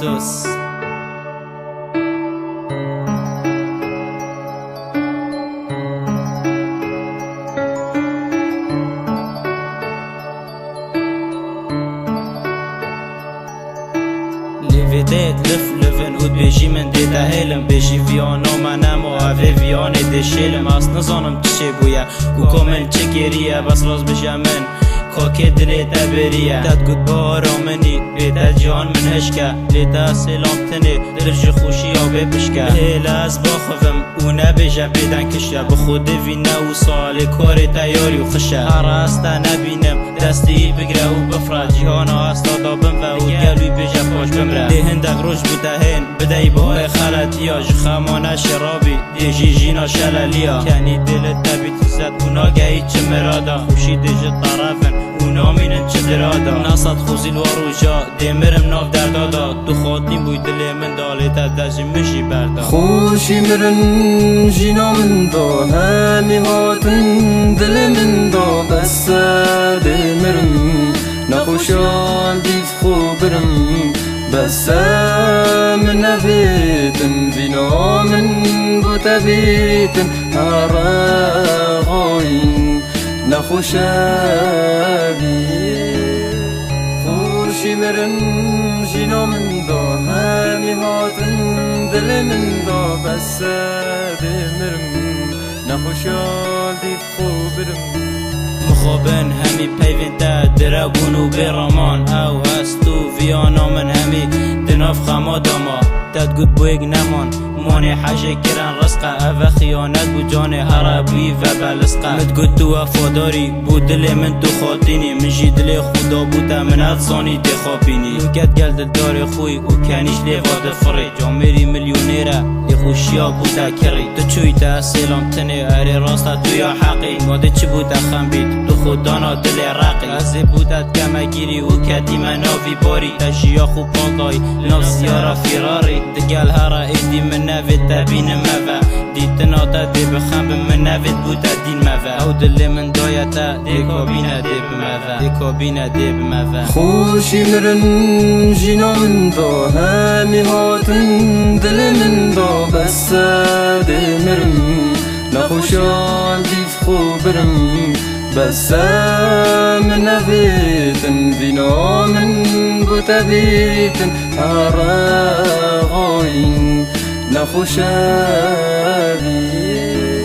سوس لیویدت لفن اود بیشی من دیده هیلم بیشی ویانو منم و اوه ویانه دشیلم از نزانم چه بویا گو کامل چه گریه بس راز بشه من کاکه دلی تبریه داد گود بارا منی بیده جان من هشکه لیده سلام تنی درج خوشی آبه بشکه هیل از باخوم او نبیشه بیدن کشه بخود وینه و سال کار تیاری و خشه هر هسته نبینم دستی بگره و بفره جهان هسته دابم و او گلوی بیشه پاش بمره ده هندق روش بوده هن بدهی بای خلطیا جخمانه شرابی ده جیجینا شلالیا کنی دلت تبیت زد اونا گهی چه مرادا خوشی دیجه طرفن اونا مینن چه درادا نصد خوزی الوارو جا دیمرم ناف دردادا تو خاطیم بوی دلی من دالیتا دجی مشی بردا خوشی مرن جینا من دا همی هاتن دل من دا بس دیمرم نخوشان دیف خوبرم بس من نبیتن وینا من بوتا بیتن هراغاین نخوش بی خوشی مرن جینا من دا همی هاتن دل من دا بس دیمرم نخوشان دیف خوبرم مخابن همی پیوین تا درگون و بیرامان او هستو ویانا من همی دناف خماداما داد گود بویگ نمان مانی حاجه کرن رزقه او خیانت بو جان هرابوی و بلسقه مد گود تو وفاداری بو دل من تو خاطینی من جی دل خدا بوده من افزانی دخابینی لوکت گل دلدار خوی و کنیش لیواد فری جامری میلیونیره لی خوشیا بوده کری تو چوی تا سلام تنه اری راسته تو یا حقی ماده چی بوده خنبید تو خودانا دل رقی از بودت کمگیری و کدی مناوی باری تشیا خوب پاندای نفسیارا فیراری دگل هر ایدی من نوید تبین موه دیتنا تا دی بخم من نوید بوده دین موه او دل من دایتا دی کابینه دی بموه دی کابینه دی بموه خوشی مرن جینا من دا همی هاتن دل من دا بس دیمرم نخوشان دیف خوبرم بس من نبیتن وینا من بوتا بیتن هراغاین نخوش بی